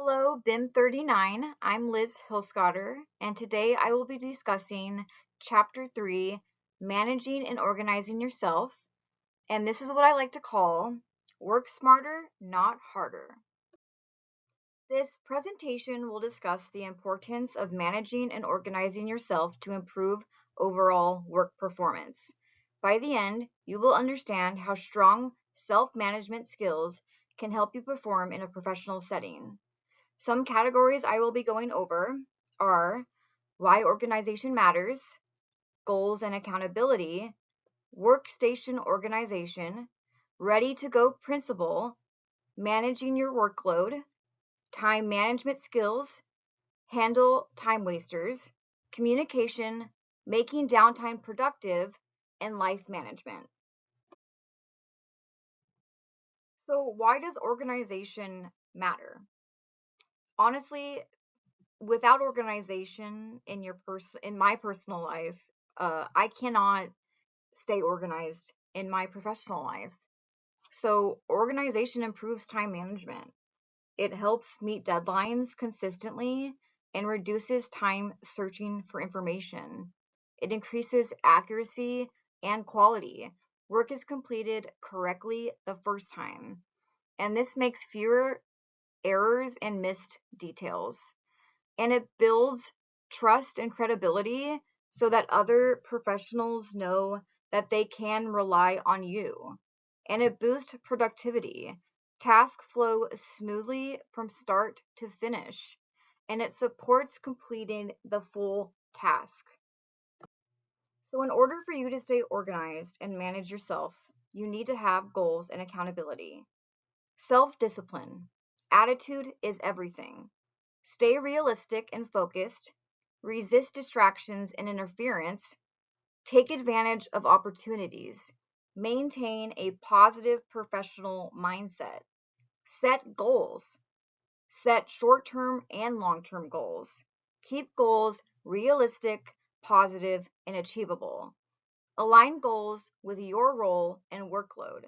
Hello, BIM 39. I'm Liz Hilscotter, and today I will be discussing Chapter 3, Managing and Organizing Yourself. And this is what I like to call Work Smarter, Not Harder. This presentation will discuss the importance of managing and organizing yourself to improve overall work performance. By the end, you will understand how strong self-management skills can help you perform in a professional setting. Some categories I will be going over are why organization matters, goals and accountability, workstation organization, ready to go principle, managing your workload, time management skills, handle time wasters, communication, making downtime productive, and life management. So why does organization matter? Honestly, without organization in my personal life, I cannot stay organized in my professional life. So organization improves time management. It helps meet deadlines consistently and reduces time searching for information. It increases accuracy and quality. Work is completed correctly the first time, and this makes fewer errors and missed details, and it builds trust and credibility so that other professionals know that they can rely on you. And it boosts productivity. Tasks flow smoothly from start to finish, and it supports completing the full task. So, in order for you to stay organized and manage yourself, you need to have goals and accountability. Self discipline. Attitude is everything. Stay realistic and focused, resist distractions and interference, take advantage of opportunities, maintain a positive professional mindset, set goals, set short-term and long-term goals, keep goals realistic, positive, and achievable, align goals with your role and workload,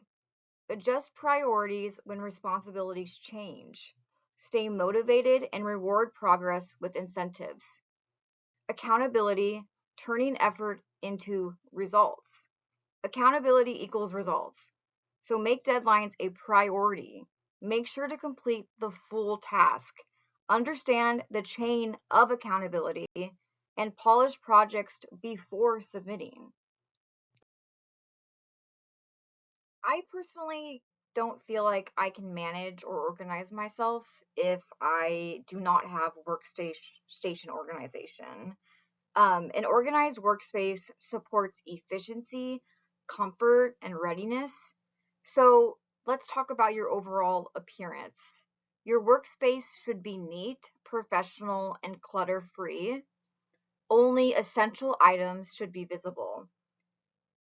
adjust priorities when responsibilities change. Stay motivated and reward progress with incentives. Accountability, turning effort into results. Accountability equals results. So make deadlines a priority. Make sure to complete the full task. Understand the chain of accountability and polish projects before submitting. I personally don't feel like I can manage or organize myself if I do not have workstation organization. An organized workspace supports efficiency, comfort, and readiness. So let's talk about your overall appearance. Your workspace should be neat, professional, and clutter-free. Only essential items should be visible.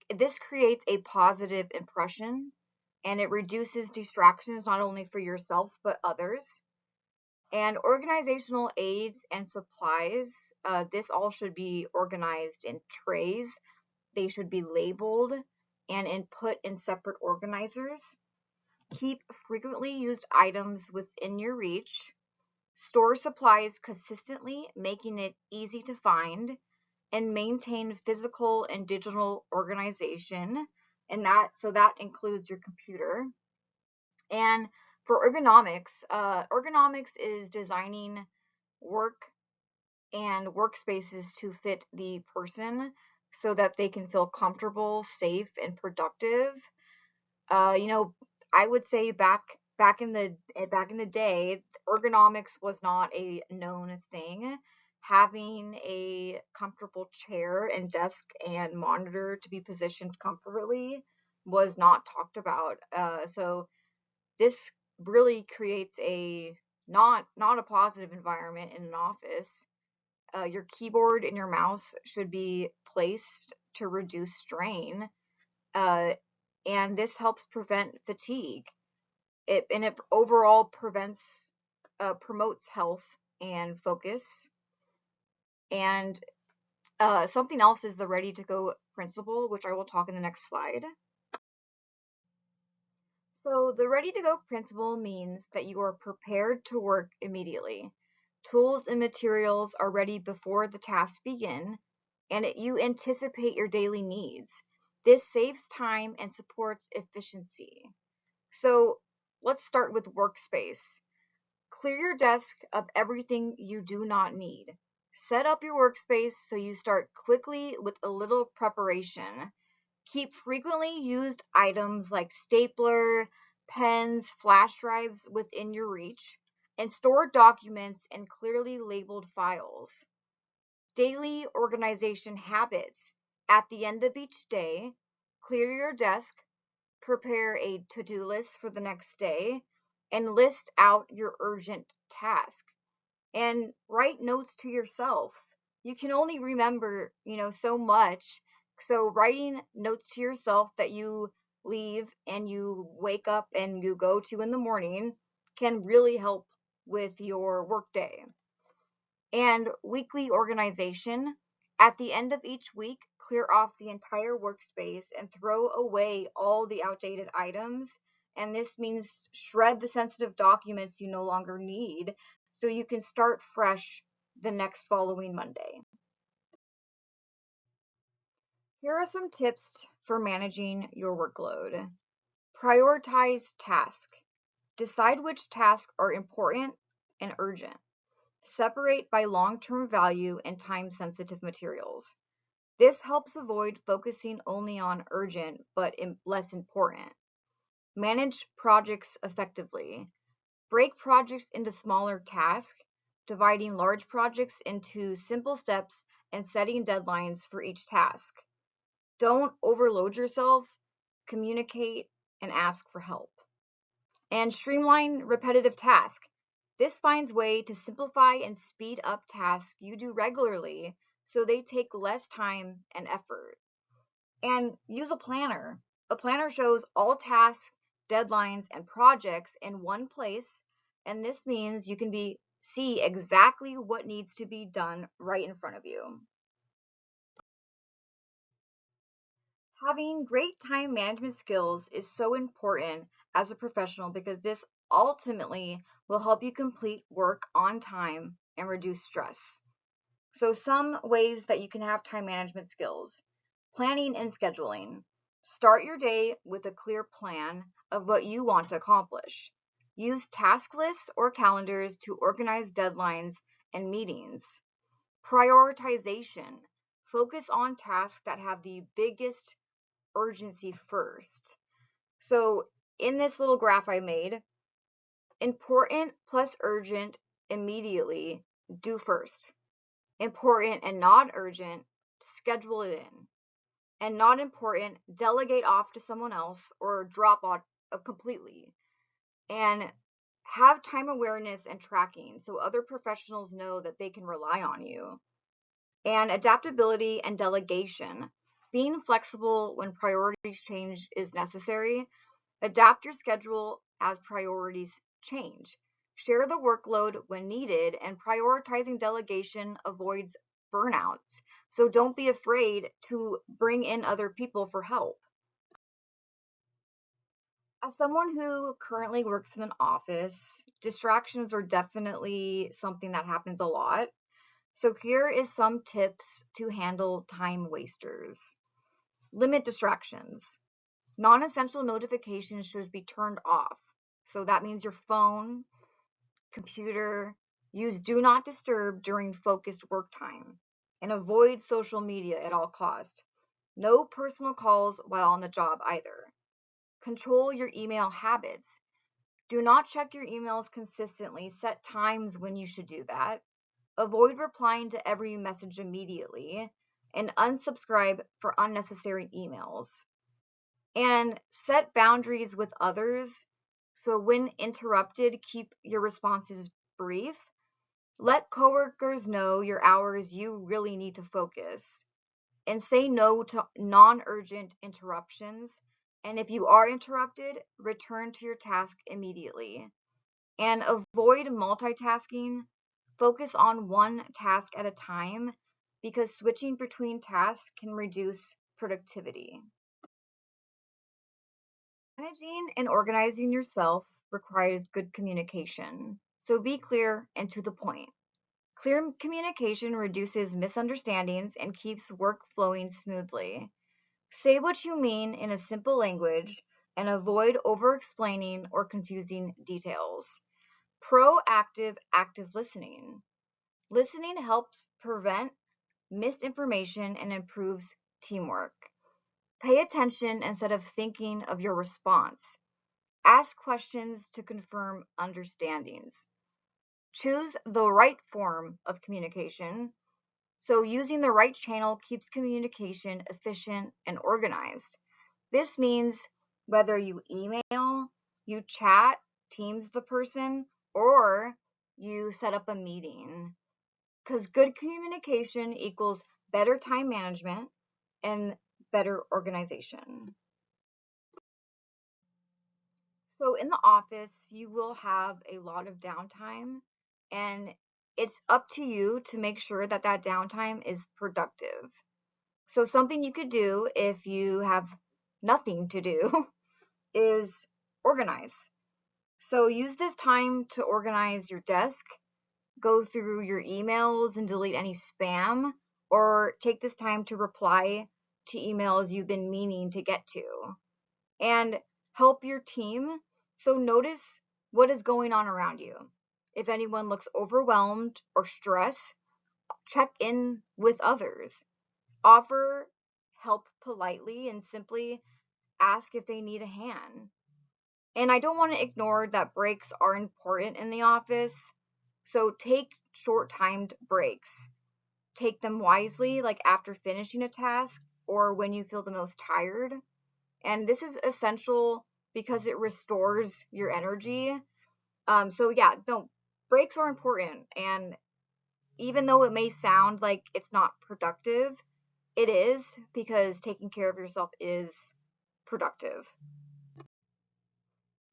This creates a positive impression, and it reduces distractions not only for yourself but others. And organizational aids and supplies, this all should be organized in trays. They should be labeled and put in separate organizers. Keep frequently used items within your reach. Store supplies consistently, making it easy to find, and maintain physical and digital organization. And that includes your computer. And for ergonomics, ergonomics is designing work and workspaces to fit the person so that they can feel comfortable, safe, and productive. Uh, you know, I would say back in the day, ergonomics was not a known thing. Having a comfortable chair and desk and monitor to be positioned comfortably was not talked about. So this really creates a not a positive environment in an office. Your keyboard and your mouse should be placed to reduce strain, uh, and this helps prevent fatigue. It overall promotes health and focus. And something else is the ready to go principle, which I will talk in the next slide. So the ready to go principle means that you are prepared to work immediately. Tools and materials are ready before the tasks begin, and you anticipate your daily needs. This saves time and supports efficiency. So let's start with workspace. Clear your desk of everything you do not need. Set up your workspace so you start quickly with a little preparation. Keep frequently used items like stapler, pens, flash drives within your reach, and store documents in clearly labeled files. Daily organization habits. At the end of each day, clear your desk, prepare a to-do list for the next day, and list out your urgent task. And write notes to yourself. You can only remember, so much. So writing notes to yourself that you leave and you wake up and you go to in the morning can really help with your workday. And weekly organization. At the end of each week, clear off the entire workspace and throw away all the outdated items. And this means shred the sensitive documents you no longer need so you can start fresh the next following Monday. Here are some tips for managing your workload. Prioritize tasks. Decide which tasks are important and urgent. Separate by long-term value and time-sensitive materials. This helps avoid focusing only on urgent but less important. Manage projects effectively. Break projects into smaller tasks, dividing large projects into simple steps and setting deadlines for each task. Don't overload yourself, communicate, and ask for help. And streamline repetitive tasks. This finds way to simplify and speed up tasks you do regularly so they take less time and effort. And use a planner. A planner shows all tasks, deadlines, and projects in one place, and this means you can see exactly what needs to be done right in front of you. Having great time management skills is so important as a professional because this ultimately will help you complete work on time and reduce stress. So some ways that you can have time management skills. Planning and scheduling. Start your day with a clear plan of what you want to accomplish. Use task lists or calendars to organize deadlines and meetings. Prioritization. Focus on tasks that have the biggest urgency first. So in this little graph I made, important plus urgent immediately, do first. Important and not urgent, schedule it in. And not important, delegate off to someone else or drop out completely. And have time awareness and tracking so other professionals know that they can rely on you. And adaptability and delegation. Being flexible when priorities change is necessary. Adapt your schedule as priorities change. Share the workload when needed, and prioritizing delegation avoids burnouts. So don't be afraid to bring in other people for help. As someone who currently works in an office, distractions are definitely something that happens a lot. So here is some tips to handle time wasters. Limit distractions. Non-essential notifications should be turned off. So that means your phone, computer, use do not disturb during focused work time, and avoid social media at all costs. No personal calls while on the job either. Control your email habits. Do not check your emails consistently. Set times when you should do that. Avoid replying to every message immediately, and unsubscribe for unnecessary emails. And set boundaries with others. So when interrupted, keep your responses brief. Let coworkers know your hours you really need to focus. And say no to non-urgent interruptions. And if you are interrupted, return to your task immediately. And avoid multitasking. Focus on one task at a time because switching between tasks can reduce productivity. Managing and organizing yourself requires good communication, so be clear and to the point. Clear communication reduces misunderstandings and keeps work flowing smoothly. Say what you mean in a simple language and avoid over explaining or confusing details. Proactive, active listening. Listening helps prevent misinformation and improves teamwork. Pay attention instead of thinking of your response. Ask questions to confirm understandings. Choose the right form of communication. So, using the right channel keeps communication efficient and organized. This means whether you email, you chat, Teams the person, or you set up a meeting. Because good communication equals better time management and better organization. So in the office, you will have a lot of downtime, and it's up to you to make sure that that downtime is productive. So something you could do if you have nothing to do is organize. So use this time to organize your desk, go through your emails and delete any spam, or take this time to reply to emails you've been meaning to get to. And help your team. So notice what is going on around you. If anyone looks overwhelmed or stressed, check in with others. Offer help politely and simply ask if they need a hand. And I don't want to ignore that breaks are important in the office. So take short timed breaks. Take them wisely, like after finishing a task or when you feel the most tired. And this is essential because it restores your energy. So yeah, no, breaks are important. And even though it may sound like it's not productive, it is, because taking care of yourself is productive.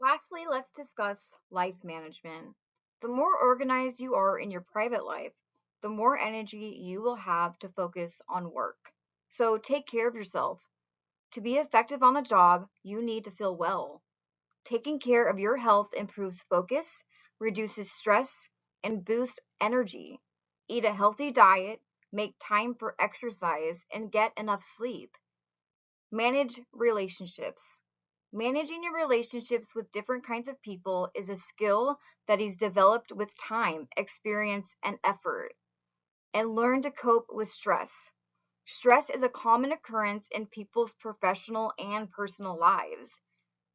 Lastly, let's discuss life management. The more organized you are in your private life, the more energy you will have to focus on work. So take care of yourself. To be effective on the job, you need to feel well. Taking care of your health improves focus, reduces stress, and boosts energy. Eat a healthy diet, make time for exercise, and get enough sleep. Manage relationships. Managing your relationships with different kinds of people is a skill that is developed with time, experience, and effort. And learn to cope with stress. Stress is a common occurrence in people's professional and personal lives.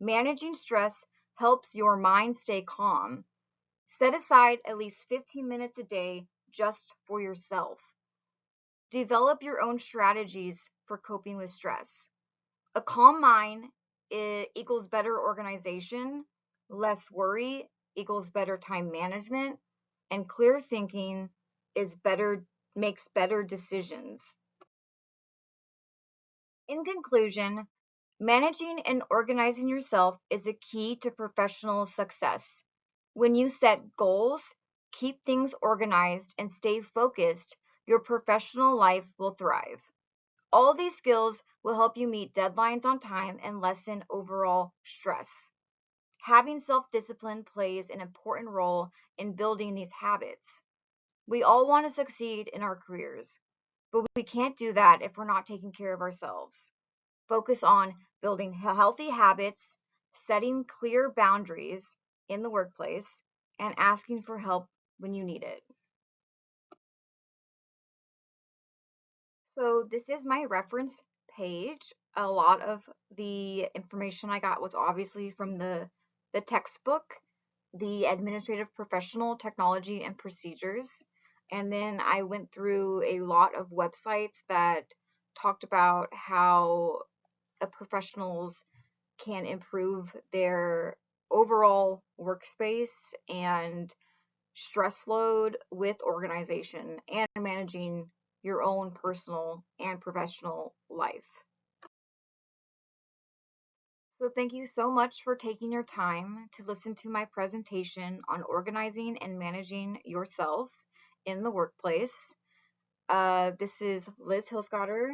Managing stress helps your mind stay calm. Set aside at least 15 minutes a day just for yourself. Develop your own strategies for coping with stress. A calm mind equals better organization, less worry equals better time management, and clear thinking is better makes better decisions. In conclusion, managing and organizing yourself is a key to professional success. When you set goals, keep things organized, and stay focused, your professional life will thrive. All these skills will help you meet deadlines on time and lessen overall stress. Having self discipline plays an important role in building these habits. We all want to succeed in our careers, but we can't do that if we're not taking care of ourselves. Focus on building healthy habits, setting clear boundaries in the workplace, and asking for help when you need it. So this is my reference page. A lot of the information I got was obviously from the textbook, the Administrative Professional Technology and Procedures. And then I went through a lot of websites that talked about how professionals can improve their overall workspace and stress load with organization and managing your own personal and professional life. So thank you so much for taking your time to listen to my presentation on organizing and managing yourself in the workplace. This is Liz Hilscotter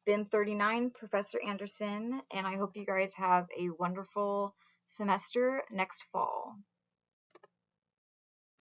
been 39, Professor Anderson, and I hope you guys have a wonderful semester next fall.